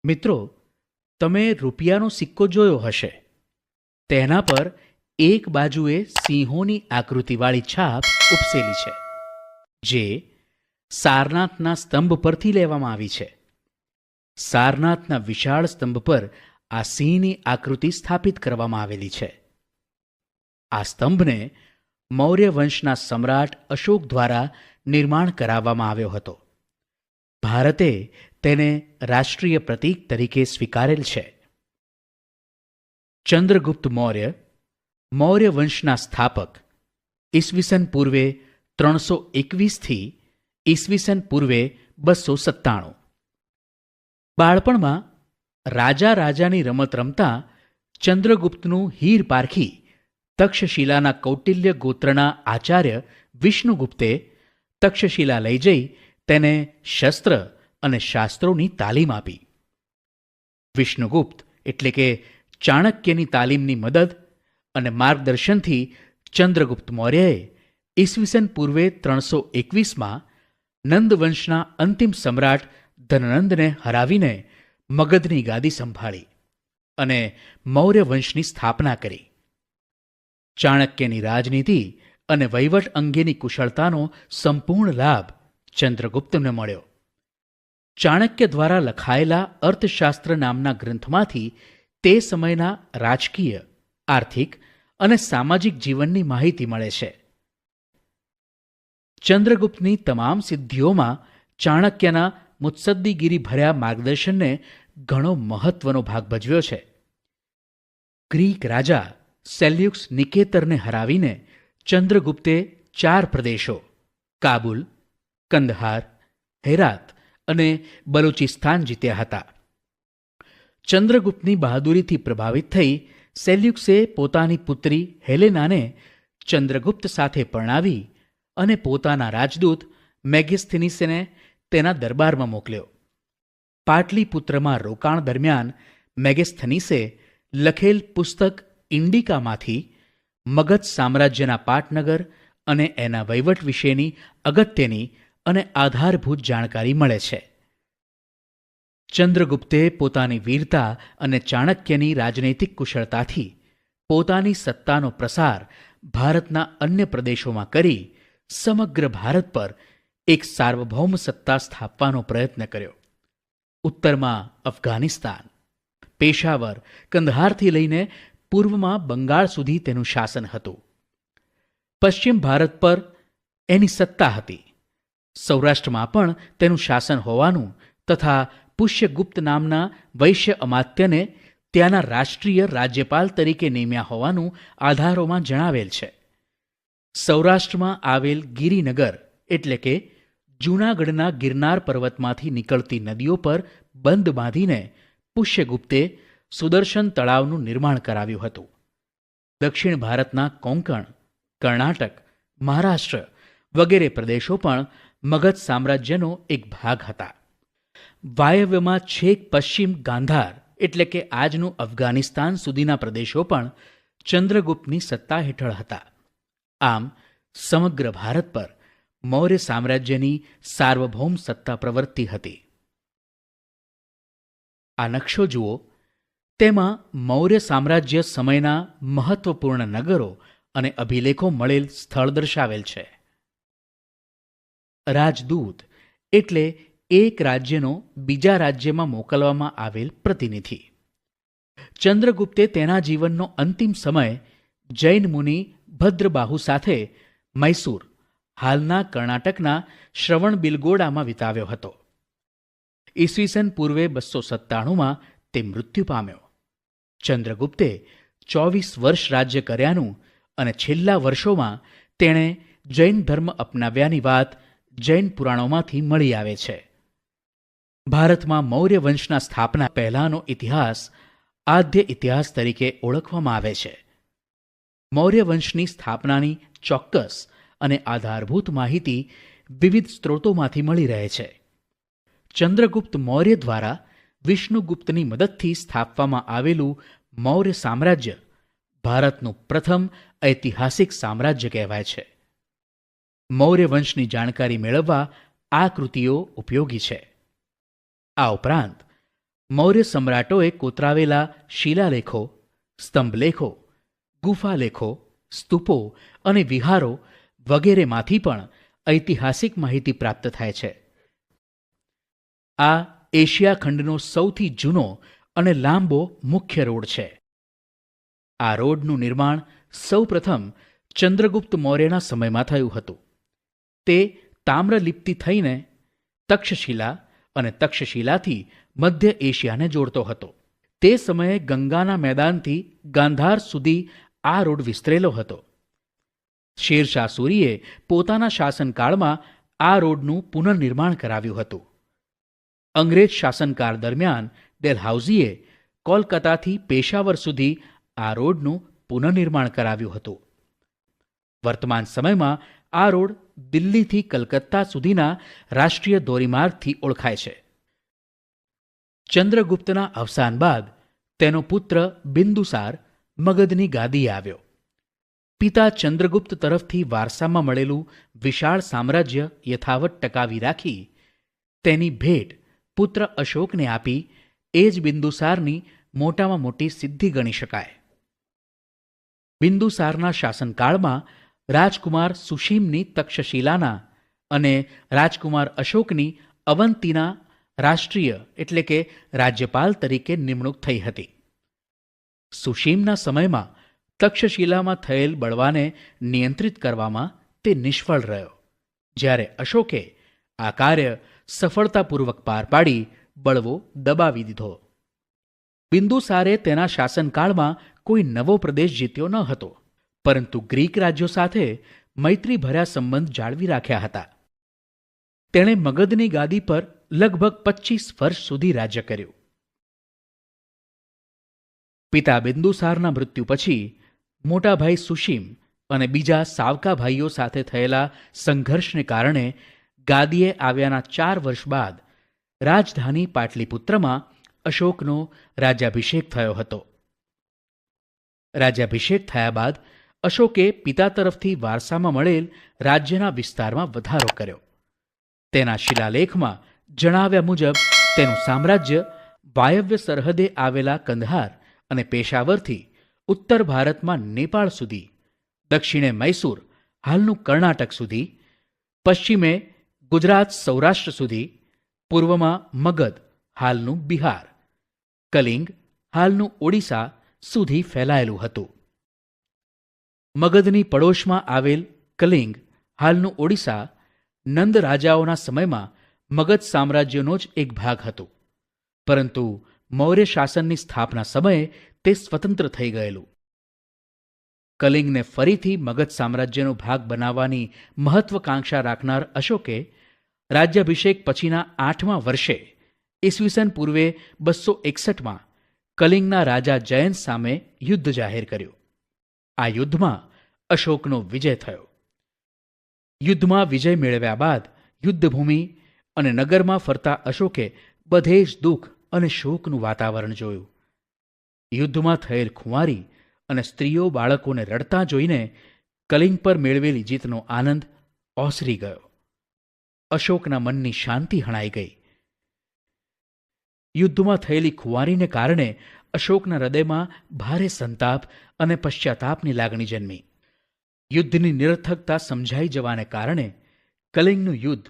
મિત્રો, તમે રૂપિયાનો સિક્કો જોયો હશે. તેના પર એક બાજુએ સિંહોની આકૃતિવાળી છાપ ઉપસેલી છે, જે સારનાથના સ્તંભ પરથી લેવામાં આવી છે. સારનાથના વિશાળ સ્તંભ પર આ સિંહની આકૃતિ સ્થાપિત કરવામાં આવેલી છે. આ સ્તંભને મૌર્ય વંશના સમ્રાટ અશોક દ્વારા નિર્માણ કરાવવામાં આવ્યો હતો. ભારતે તેને રાષ્ટ્રીય પ્રતીક તરીકે સ્વીકારેલ છે. ચંદ્રગુપ્ત મૌર્ય, મૌર્ય વંશના સ્થાપક, ઈસવીસન પૂર્વે 321થી ઈસવીસન પૂર્વે 297. બાળપણમાં રાજાની રમત રમતા ચંદ્રગુપ્તનું હીર પારખી તક્ષશિલાના કૌટિલ્ય ગોત્રના આચાર્ય વિષ્ણુગુપ્તે તક્ષશિલા લઈ જઈ તેને શસ્ત્ર અને શાસ્ત્રોની તાલીમ આપી. વિષ્ણુગુપ્ત એટલે કે ચાણક્યની તાલીમની મદદ અને માર્ગદર્શનથી ચંદ્રગુપ્ત મૌર્યએ ઈસવીસન પૂર્વે 321માં નંદવંશના અંતિમ સમ્રાટ ધનનંદને હરાવીને મગધની ગાદી સંભાળી અને મૌર્ય વંશની સ્થાપના કરી. ચાણક્યની રાજનીતિ અને વહીવટ અંગેની કુશળતાનો સંપૂર્ણ લાભ ચંદ્રગુપ્તને મળ્યો. ચાણક્ય દ્વારા લખાયેલા અર્થશાસ્ત્ર નામના ગ્રંથમાંથી તે સમયના રાજકીય, આર્થિક અને સામાજિક જીવનની માહિતી મળે છે. ચંદ્રગુપ્તની તમામ સિદ્ધિઓમાં ચાણક્યના મુત્સદ્દીગીરી ભર્યા માર્ગદર્શનને ઘણો મહત્વનો ભાગ ભજવ્યો છે. ગ્રીક રાજા સેલ્યુક્સ નિકેતરને હરાવીને ચંદ્રગુપ્તે 4 પ્રદેશો કાબુલ, કંદહાર, હેરાત અને બલુચિસ્તાન જીત્યા હતા. ચંદ્રગુપ્તની બહાદુરીથી પ્રભાવિત થઈ સેલ્યુક્સે પોતાની પુત્રી હેલેનાને ચંદ્રગુપ્ત સાથે પરણાવી અને પોતાના રાજદૂત મેગેસ્થિનીસને તેના દરબારમાં મોકલ્યો. પાટલીપુત્રમાં રોકાણ દરમિયાન મેગેસ્થનીસે લખેલ પુસ્તક ઇન્ડિકામાંથી મગધ સામ્રાજ્યના પાટનગર અને એના વહીવટ વિશેની અગત્યની અને આધારભૂત જાણકારી મળે છે. ચંદ્રગુપ્તે પોતાની વીરતા અને ચાણક્યની રાજનૈતિક કુશળતાથી પોતાની સત્તાનો પ્રસાર ભારતના અન્ય પ્રદેશોમાં કરી સમગ્ર ભારત પર એક સાર્વભૌમ સત્તા સ્થાપવાનો પ્રયત્ન કર્યો. ઉત્તરમાં અફઘાનિસ્તાન, પેશાવર, કંદહારથી લઈને પૂર્વમાં બંગાળ સુધી તેનું શાસન હતું. પશ્ચિમ ભારત પર એની સત્તા હતી. સૌરાષ્ટ્રમાં પણ તેનું શાસન હોવાનું તથા પુષ્યગુપ્ત નામના વૈશ્ય અમાત્યને ત્યાંના રાષ્ટ્રીય રાજ્યપાલ તરીકે નિમ્યા હોવાનું આધારોમાં જણાવેલ છે. સૌરાષ્ટ્રમાં આવેલ ગિરિનગર એટલે કે જૂનાગઢના ગિરનાર પર્વતમાંથી નીકળતી નદીઓ પર બંધ બાંધીને પુષ્યગુપ્તે સુદર્શન તળાવનું નિર્માણ કરાવ્યું હતું. દક્ષિણ ભારતના કોંકણ, કર્ણાટક, મહારાષ્ટ્ર વગેરે પ્રદેશો પણ મગધ સામ્રાજ્યનો એક ભાગ હતા. વાયવ્યમાં છેક પશ્ચિમ ગાંધાર એટલે કે આજનું અફઘાનિસ્તાન સુધીના પ્રદેશો પણ ચંદ્રગુપ્તની સત્તા હેઠળ હતા. આમ સમગ્ર ભારત પર મૌર્ય સામ્રાજ્યની સાર્વભૌમ સત્તા પ્રવર્તી હતી. આ નકશો જુઓ. તેમાં મૌર્ય સામ્રાજ્ય સમયના મહત્વપૂર્ણ નગરો અને અભિલેખો મળેલ સ્થળ દર્શાવેલ છે. રાજદૂત એટલે એક રાજ્યનો બીજા રાજ્યમાં મોકલવામાં આવેલ પ્રતિનિધિ. ચંદ્રગુપ્તે તેના જીવનનો અંતિમ સમય જૈન મુનિ ભદ્રબાહુ સાથે મૈસૂર, હાલના કર્ણાટકના શ્રવણબિલગોડામાં વિતાવ્યો હતો. ઈસવીસન પૂર્વે 297માં તે મૃત્યુ પામ્યો. ચંદ્રગુપ્તે 24 વર્ષ રાજ્ય કર્યાનું અને છેલ્લા વર્ષોમાં તેણે જૈન ધર્મ અપનાવ્યાની વાત જૈન પુરાણોમાંથી મળી આવે છે. ભારતમાં મૌર્ય વંશના સ્થાપના પહેલાનો ઇતિહાસ આદ્ય ઇતિહાસ તરીકે ઓળખવામાં આવે છે. મૌર્ય વંશની સ્થાપનાની ચોક્કસ અને આધારભૂત માહિતી વિવિધ સ્ત્રોતોમાંથી મળી રહે છે. ચંદ્રગુપ્ત મૌર્ય દ્વારા વિષ્ણુગુપ્તની મદદથી સ્થાપવામાં આવેલું મૌર્ય સામ્રાજ્ય ભારતનું પ્રથમ ઐતિહાસિક સામ્રાજ્ય કહેવાય છે. મૌર્ય વંશની જાણકારી મેળવવા આ કૃતિઓ ઉપયોગી છે. આ ઉપરાંત મૌર્ય સમ્રાટોએ કોતરાવેલા શિલાલેખો, સ્તંભલેખો, ગુફાલેખો, સ્તૂપો અને વિહારો વગેરેમાંથી પણ ઐતિહાસિક માહિતી પ્રાપ્ત થાય છે. આ એશિયા ખંડનો સૌથી જૂનો અને લાંબો મુખ્ય રોડ છે. આ રોડનું નિર્માણ સૌપ્રથમ ચંદ્રગુપ્ત મૌર્યના સમયમાં થયું હતું. તે તામ્રલિપ્તિ થઈને તક્ષશિલા અને તક્ષશિલાથી મધ્ય એશિયાને જોડતો હતો. તે સમયે ગંગાના મેદાનથી ગાંધાર સુધી આ રોડ વિસ્તરેલો હતો. શેરશાહ સૂરીએ પોતાના શાસનકાળમાં આ રોડનું પુનર્નિર્માણ કરાવ્યું હતું. અંગ્રેજ શાસનકાળ દરમિયાન ડેલહાઉસીએ કોલકાતાથી પેશાવર સુધી આ રોડનું પુનર્નિર્માણ કરાવ્યું હતું. વર્તમાન સમયમાં આ રોડ દિલ્હીથી કલકત્તા સુધીના રાષ્ટ્રીય ધોરીમાર્ગથી ઓળખાય છે. ચંદ્રગુપ્તના અવસાન બાદ તેનો પુત્ર બિંદુસાર મગધની ગાદીએ આવ્યો. પિતા ચંદ્રગુપ્ત તરફથી વારસામાં મળેલું વિશાળ સામ્રાજ્ય યથાવત ટકાવી રાખી તેની ભેટ પુત્ર અશોકને આપી એ જ બિંદુસારની મોટામાં મોટી સિદ્ધિ ગણી શકાય. બિંદુસારના શાસનકાળમાં રાજકુમાર સુશીમની તક્ષશિલાના અને રાજકુમાર અશોકની અવંતીના રાષ્ટ્રીય એટલે કે રાજ્યપાલ તરીકે નિમણૂક થઈ હતી. સુશીમના સમયમાં તક્ષશિલામાં થયેલ બળવાને નિયંત્રિત કરવામાં તે નિષ્ફળ રહ્યો, જ્યારે અશોકે આ કાર્ય સફળતાપૂર્વક પાર પાડી બળવો દબાવી દીધો. બિંદુસારે તેના શાસનકાળમાં કોઈ નવો પ્રદેશ જીત્યો ન હતો, પરંતુ ગ્રીક રાજ્યો સાથે મૈત્રીભર્યા સંબંધ જાળવી રાખ્યા હતા. તેણે મગધની ગાદી પર લગભગ 25 વર્ષ સુધી રાજ્ય કર્યું. પિતા બિંદુસારના મૃત્યુ પછી મોટા ભાઈ સુશીમ અને બીજા સાવકા ભાઈઓ સાથે થયેલા સંઘર્ષને કારણે ગાદીએ આવ્યાના 4 વર્ષ બાદ રાજધાની પાટલીપુત્રમાં અશોકનો રાજ્યાભિષેક થયો હતો. રાજ્યાભિષેક થયા બાદ અશોકે પિતા તરફથી વારસામાં મળેલ રાજ્યના વિસ્તારમાં વધારો કર્યો. તેના શિલાલેખમાં જણાવ્યા મુજબ તેનું સામ્રાજ્ય વાયવ્ય સરહદે આવેલા કંદહાર અને પેશાવરથી ઉત્તર ભારતમાં નેપાળ સુધી, દક્ષિણે મૈસૂર હાલનું કર્ણાટક સુધી, પશ્ચિમે ગુજરાત સૌરાષ્ટ્ર સુધી, પૂર્વમાં મગધ હાલનું બિહાર, કલિંગ હાલનું ઓડિશા સુધી ફેલાયેલું હતું. મગધની પડોશમાં આવેલ કલિંગ હાલનું ઓડિશા નંદ રાજાઓના સમયમાં મગધ સામ્રાજ્યનો જ એક ભાગ હતું, પરંતુ મૌર્ય શાસનની સ્થાપના સમયે તે સ્વતંત્ર થઈ ગયેલું. કલિંગને ફરીથી મગધ સામ્રાજ્યનો ભાગ બનાવવાની મહત્વકાંક્ષા રાખનાર અશોકે રાજ્યાભિષેક પછીના 8મા વર્ષે ઈસવીસન પૂર્વે 261માં કલિંગના રાજા જયંત સામે યુદ્ધ જાહેર કર્યું. આ યુદ્ધમાં અશોકનો વિજય થયો. યુદ્ધમાં વિજય મેળવ્યા બાદ યુદ્ધભૂમિ અને નગરમાં ફરતા અશોકે બધે જ દુઃખ અને શોકનું વાતાવરણ જોયું. યુદ્ધમાં થયેલ ખુંવારી અને સ્ત્રીઓ બાળકોને રડતા જોઈને કલિંગ પર મેળવેલી જીતનો આનંદ ઓસરી ગયો. અશોકના મનની શાંતિ હણાઈ ગઈ. યુદ્ધમાં થયેલી ખુંવારીને કારણે અશોકના હૃદયમાં ભારે સંતાપ અને પશ્ચાતાપની લાગણી જન્મી. યુદ્ધની નિરર્થકતા સમજાઈ જવાને કારણે કલિંગનું યુદ્ધ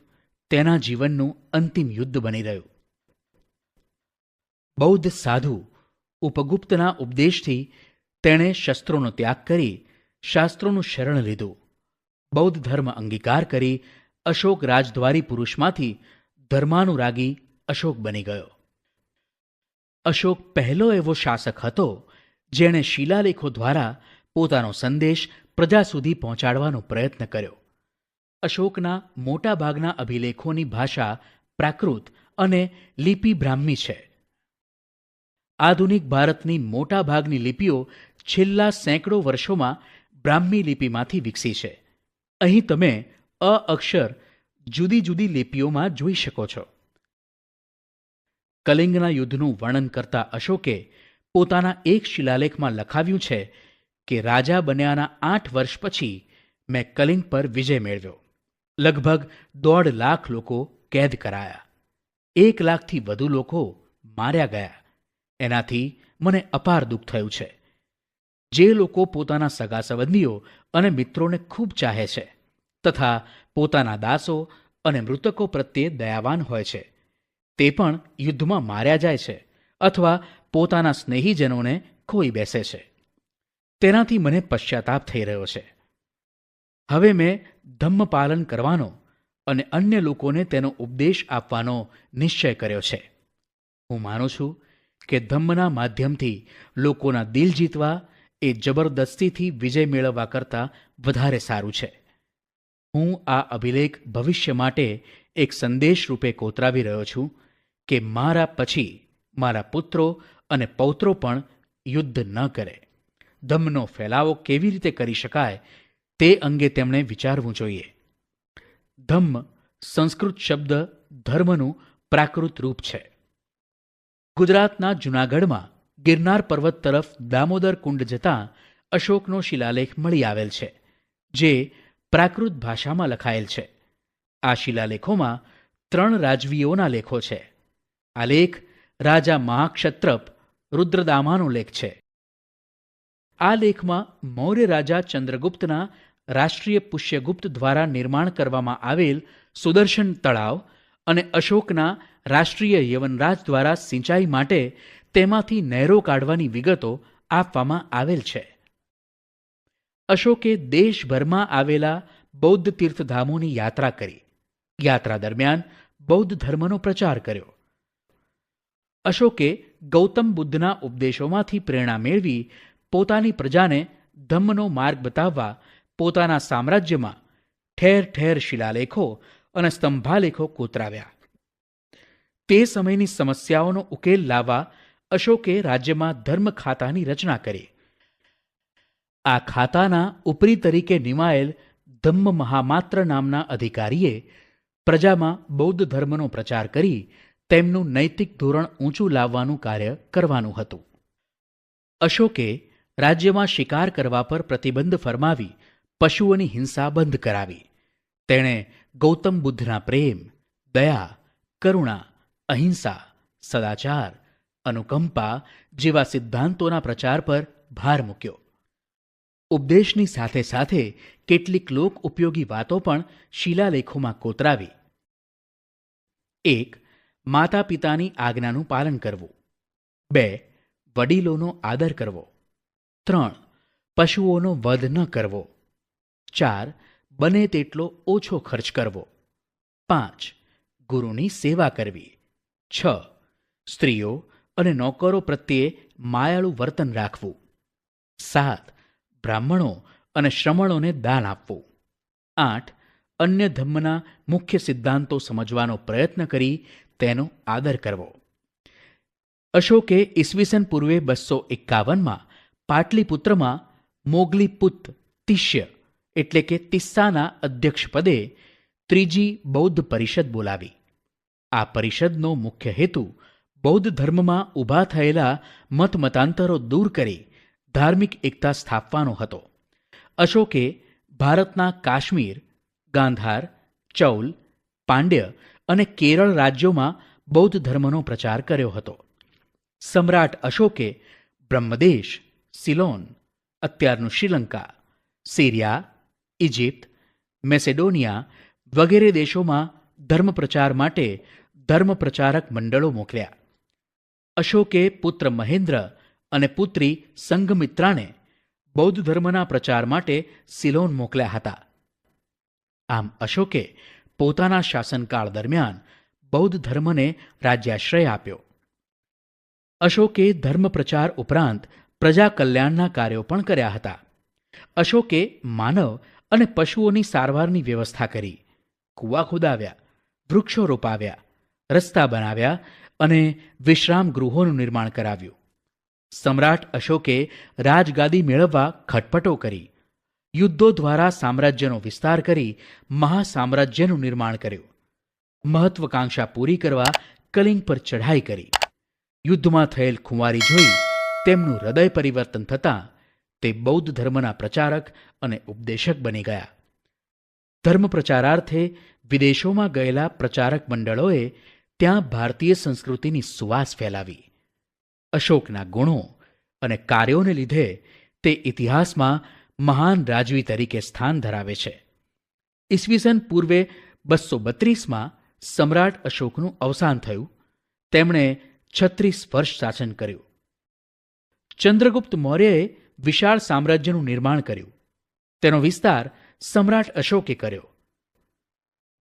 તેના જીવનનું અંતિમ યુદ્ધ બની રહ્યું. બૌદ્ધ સાધુ ઉપગુપ્તના ઉપદેશથી તેણે શસ્ત્રોનો ત્યાગ કરી શાસ્ત્રોનું શરણ લીધું. બૌદ્ધ ધર્મ અંગીકાર કરી અશોક રાજદ્વારી પુરુષમાંથી ધર્માનુરાગી અશોક બની ગયો. અશોક પહેલો એવો શાસક હતો જેણે શિલાલેખો દ્વારા પોતાનો સંદેશ પ્રજા સુધી પહોંચાડવાનો પ્રયત્ન કર્યો. અશોકના મોટાભાગના અભિલેખોની ભાષા પ્રાકૃત અને લિપિ બ્રાહ્મી છે. આધુનિક ભારતની મોટાભાગની લિપિઓ છેલ્લા સેંકડો વર્ષોમાં બ્રાહ્મી લિપિમાંથી વિકસી છે. અહીં તમે અ અક્ષર જુદી જુદી લિપિઓમાં જોઈ શકો છો. કલિંગના યુદ્ધનું વર્ણન કરતા અશોકે પોતાના એક શિલાલેખમાં લખાવ્યું છે કે રાજા બન્યાના 8 વર્ષ પછી મેં કલિંગ પર વિજય મેળવ્યો. લગભગ 1.5 લાખ લોકો કેદ કરાયા. 1 લાખથી વધુ લોકો માર્યા ગયા. એનાથી મને અપાર દુઃખ થયું છે. જે લોકો પોતાના સગા સંબંધીઓ અને મિત્રોને ખૂબ ચાહે છે તથા પોતાના દાસો અને મૃતકો પ્રત્યે દયાવાન હોય છે, તે પણ યુદ્ધમાં માર્યા જાય છે અથવા પોતાના સ્નેહીજનોને ખોઈ બેસે છે. તેનાથી મને પશ્ચાતાપ થઈ રહ્યો છે. હવે મેં ધમ્મપાલન કરવાનો અને અન્ય લોકોને તેનો ઉપદેશ આપવાનો નિશ્ચય કર્યો છે. હું માનું છું કે ધમ્મના માધ્યમથી લોકોના દિલ જીતવા એ જબરદસ્તીથી વિજય મેળવવા કરતાં વધારે સારું છે. હું આ અભિલેખ ભવિષ્ય માટે એક સંદેશ રૂપે કોતરાવી રહ્યો છું કે મારા પછી મારા પુત્રો અને પૌત્રો પણ યુદ્ધ ન કરે. ધમ્મનો ફેલાવો કેવી રીતે કરી શકાય તે અંગે તેમણે વિચારવું જોઈએ. ધમ્મ સંસ્કૃત શબ્દ ધર્મનું પ્રાકૃત રૂપ છે. ગુજરાતના જૂનાગઢમાં ગિરનાર પર્વત તરફ દામોદર કુંડ જતાં અશોકનો શિલાલેખ મળી આવેલ છે, જે પ્રાકૃત ભાષામાં લખાયેલ છે. આ શિલાલેખોમાં 3 રાજવીઓના લેખો છે. આ લેખ રાજા મહાક્ષત્રપ રુદ્રદામાનો લેખ છે. આ લેખમાં મૌર્ય રાજા ચંદ્રગુપ્તના રાષ્ટ્રીય પુષ્યગુપ્ત દ્વારા નિર્માણ કરવામાં આવેલ સુદર્શન તળાવ અને અશોકના રાષ્ટ્રીય યવનરાજ દ્વારા સિંચાઈ માટે તેમાંથી નહેરો કાઢવાની વિગતો આપવામાં આવેલ છે. અશોકે દેશભરમાં આવેલા બૌદ્ધ તીર્થધામોની યાત્રા કરી. યાત્રા દરમિયાન બૌદ્ધ ધર્મનો પ્રચાર કર્યો. અશોકે ગૌતમ બુદ્ધના ઉપદેશોમાંથી પ્રેરણા મેળવી પોતાની પ્રજાને ધમ્મનો માર્ગ બતાવવા પોતાના સામ્રાજ્યમાં ઠેર ઠેર શિલાલેખો અને સ્તંભાલેખો કોતરાવ્યા. તે સમયની સમસ્યાઓનો ઉકેલ લાવવા અશોકે રાજ્યમાં ધર્મ ખાતાની રચના કરી. આ ખાતાના ઉપરી તરીકે નિમાયેલ ધમ્મ મહામાત્ર નામના અધિકારીએ પ્રજામાં બૌદ્ધ ધર્મનો પ્રચાર કરી તેમનું નૈતિક ધોરણ ઊંચું લાવવાનું કાર્ય કરવાનું હતું. અશોકે રાજ્યમાં શિકાર કરવા પર પ્રતિબંધ ફરમાવી પશુઓની હિંસા બંધ કરાવી. તેણે ગૌતમ બુદ્ધના પ્રેમ, દયા, કરુણા, અહિંસા, સદાચાર, અનુકંપા જેવા સિદ્ધાંતોના પ્રચાર પર ભાર મૂક્યો. ઉપદેશની સાથે સાથે કેટલીક લોક ઉપયોગી વાતો પણ શિલાલેખોમાં કોતરાવી. 1. માતા પિતાની આજ્ઞાનું પાલન કરવું. 2. વડીલોનો આદર કરવો. 3. પશુઓનો વધ ન કરવો. 4. બને તેટલો ઓછો ખર્ચ કરવો. 5. ગુરુની સેવા કરવી. 6. સ્ત્રીઓ અને નોકરો પ્રત્યે માયાળુ વર્તન રાખવું. 7. બ્રાહ્મણો અને શ્રમણોને દાન આપવું. 8. અન્ય ધર્મના મુખ્ય સિદ્ધાંતો સમજવાનો પ્રયત્ન કરી તેનો આદર કરવો. અશોકે ઈસવીસન પૂર્વે 251માં પાટલીપુત્રમાં મોગલીપુત તિષ્ય એટલે કે તિસ્સાના અધ્યક્ષપદે ત્રીજી બૌદ્ધ પરિષદ બોલાવી. આ પરિષદનો મુખ્ય હેતુ બૌદ્ધ ધર્મમાં ઊભા થયેલા મતમતાંતરો દૂર કરી ધાર્મિક એકતા સ્થાપવાનો હતો. અશોકે ભારતના કાશ્મીર, ગાંધાર, ચૌલ, પાંડ્ય અને કેરળ રાજ્યોમાં બૌદ્ધ ધર્મનો પ્રચાર કર્યો હતો. સમ્રાટ અશોકે બ્રહ્મદેશ, સિલોન, અત્યારનું શ્રીલંકા, સિરિયા, ઇજિપ્ત, મેસેડોનિયા વગેરે દેશોમાં ધર્મ પ્રચાર માટે ધર્મ પ્રચારક મંડળો મોકલ્યા. અશોકે પુત્ર મહેન્દ્ર અને પુત્રી સંઘમિત્રાને બૌદ્ધ ધર્મના પ્રચાર માટે સિલોન મોકલ્યા હતા. આમ અશોકે પોતાના શાસનકાળ દરમિયાન બૌદ્ધ ધર્મને રાજ્યાશ્રય આપ્યો. અશોકે ધર્મ પ્રચાર ઉપરાંત પ્રજા કલ્યાણના કાર્યો પણ કર્યા હતા. અશોકે માનવ અને પશુઓની સારવારની વ્યવસ્થા કરી, કૂવા ખોદાવ્યા, વૃક્ષો રોપાવ્યા, રસ્તા બનાવ્યા અને વિશ્રામ ગૃહોનું નિર્માણ કરાવ્યું. સમ્રાટ અશોકે રાજગાદી મેળવવા ખટપટો કરી, યુદ્ધો દ્વારા સામ્રાજ્યનો વિસ્તાર કરી મહાસામ્રાજ્યનું નિર્માણ કર્યું. મહત્વકાંક્ષા પૂરી કરવા કલિંગ પર ચઢાઈ કરી. યુદ્ધમાં થયેલ ખુંવારી જોઈ તેમનું હૃદય પરિવર્તન થતાં તે બૌદ્ધ ધર્મના પ્રચારક અને ઉપદેશક બની ગયા. ધર્મ પ્રચારાર્થે વિદેશોમાં ગયેલા પ્રચારક મંડળોએ ત્યાં ભારતીય સંસ્કૃતિની સુવાસ ફેલાવી. અશોકના ગુણો અને કાર્યોને લીધે તે ઇતિહાસમાં મહાન રાજવી તરીકે સ્થાન ધરાવે છે. ઈસવીસન પૂર્વે 232માં સમ્રાટ અશોકનું અવસાન થયું. તેમણે 36 વર્ષ શાસન કર્યું. ચંદ્રગુપ્ત મૌર્યએ વિશાળ સામ્રાજ્યનું નિર્માણ કર્યું. તેનો વિસ્તાર સમ્રાટ અશોકે કર્યો.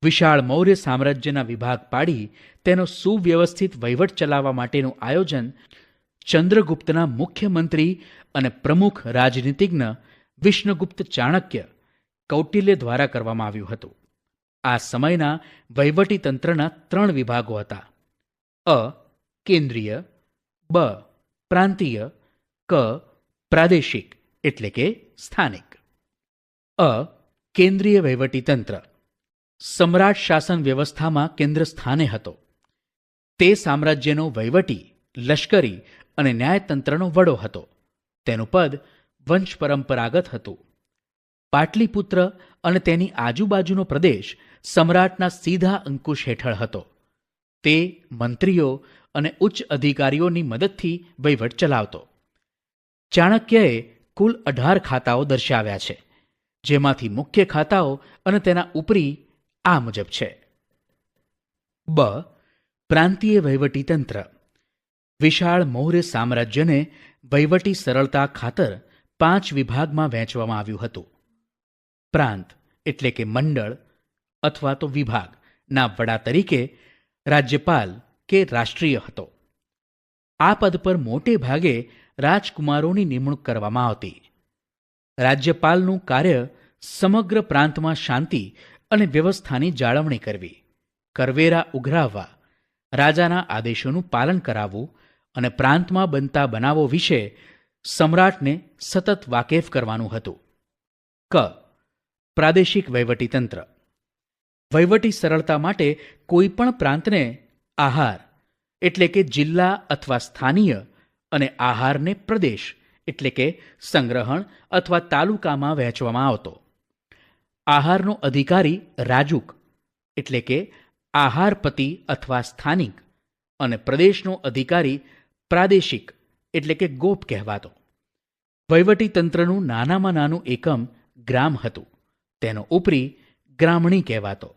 વિશાળ મૌર્ય સામ્રાજ્યના વિભાગ પાડી તેનો સુવ્યવસ્થિત વહીવટ ચલાવવા માટેનું આયોજન ચંદ્રગુપ્તના મુખ્યમંત્રી અને પ્રમુખ રાજનીતિજ્ઞ વિષ્ણુગુપ્ત ચાણક્ય કૌટિલ્ય દ્વારા કરવામાં આવ્યું હતું. આ સમયના વહીવટી તંત્રના 3 વિભાગો હતા: અ કેન્દ્રીય, બ પ્રાંતીય, ક પ્રાદેશિક એટલે કે સ્થાનિક. અ કેન્દ્રીય વહીવટી તંત્ર સમ્રાટ શાસન વ્યવસ્થામાં કેન્દ્ર સ્થાને હતો. તે સામ્રાજ્યનો વહીવટી, લશ્કરી અને ન્યાયતંત્રનો વડો હતો. તેનું પદ વંશ પરંપરાગત હતું. પાટલીપુત્ર અને તેની આજુબાજુનો પ્રદેશ સમ્રાટના સીધા અંકુશ હેઠળ હતો. તે મંત્રીઓ અને ઉચ્ચ અધિકારીઓની મદદથી વહીવટ ચલાવતો. ચાણક્યએ કુલ 18 ખાતાઓ દર્શાવ્યા છે, જેમાંથી મુખ્ય ખાતાઓ અને તેના ઉપરી આ મુજબ છે. બ પ્રાંતીય વહીવટી તંત્ર વિશાળ મૌર્ય સામ્રાજ્યને વહીવટી સરળતા ખાતર 5 વિભાગમાં વહેંચવામાં આવ્યું હતું. પ્રાંત એટલે કે મંડળ અથવા તો વિભાગના વડા તરીકે રાજ્યપાલ કે રાષ્ટ્રીય હતો. આ પદ પર મોટે ભાગે રાજકુમારોની નિમણૂક કરવામાં આવતી. રાજ્યપાલનું કાર્ય સમગ્ર પ્રાંતમાં શાંતિ અને વ્યવસ્થાની જાળવણી કરવી, કરવેરા ઉઘરાવવા, રાજાના આદેશોનું પાલન કરાવવું અને પ્રાંતમાં બનતા બનાવો વિશે સમ્રાટને સતત વાકેફ કરવાનું હતું. ક પ્રાદેશિક વહીવટીતંત્ર વહીવટી સરળતા માટે કોઈપણ પ્રાંતને આહાર એટલે કે જિલ્લા અથવા સ્થાનીય અને આહારને પ્રદેશ એટલે કે સંગ્રહણ અથવા તાલુકામાં વહેંચવામાં આવતો. આહારનો અધિકારી રાજુક એટલે કે આહારપતિ અથવા સ્થાનિક અને પ્રદેશનો અધિકારી પ્રાદેશિક એટલે કે ગોપ કહેવાતો. વહીવટીતંત્રનું નાનામાં નાનું એકમ ગ્રામ હતું. તેનો ઉપરી ગ્રામણી કહેવાતો.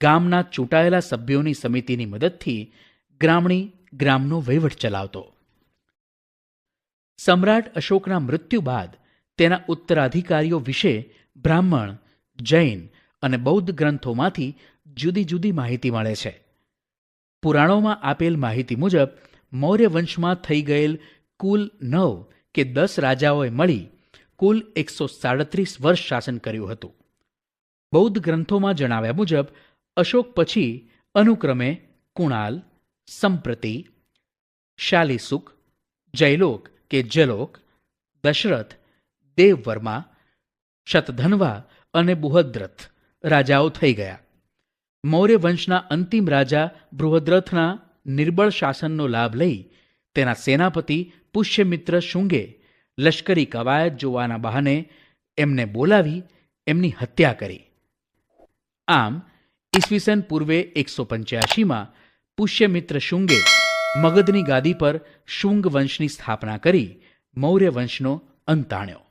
ગામના ચૂંટાયેલા સભ્યોની સમિતિની મદદથી ગ્રામણી ગ્રામનો વહીવટ ચલાવતો. સમ્રાટ અશોકના મૃત્યુ બાદ તેના ઉત્તરાધિકારીઓ વિશે બ્રાહ્મણ, જૈન અને બૌદ્ધ ગ્રંથોમાંથી જુદી જુદી માહિતી મળે છે. પુરાણોમાં આપેલ માહિતી મુજબ મૌર્ય વંશમાં થઈ ગયેલ કુલ 9 કે 10 રાજાઓએ મળી કુલ 137 વર્ષ શાસન કર્યું હતું. બૌદ્ધ ગ્રંથોમાં જણાવ્યા મુજબ અશોક પછી અનુક્રમે કુણાલ, સંપ્રતિ, શાલિસુક, જયલોક કે જલોક, દશરથ, દેવવર્મા, શતધન્વા અને બૃહદ્રથ રાજાઓ થઈ ગયા. મૌર્ય વંશના અંતિમ રાજા બૃહદ્રથના નિર્બળ શાસનનો લાભ લઈ તેના સેનાપતિ પુષ્યમિત્ર શુંગે લશ્કરી કવાયત જોવાના બહાને એમને બોલાવી એમની હત્યા કરી. આમ ઈસવીસન પૂર્વે 185માં પુષ્યમિત્ર શુંગે મગધની ગાદી પર શુંગ વંશની સ્થાપના કરી મૌર્ય વંશનો અંત આણ્યો.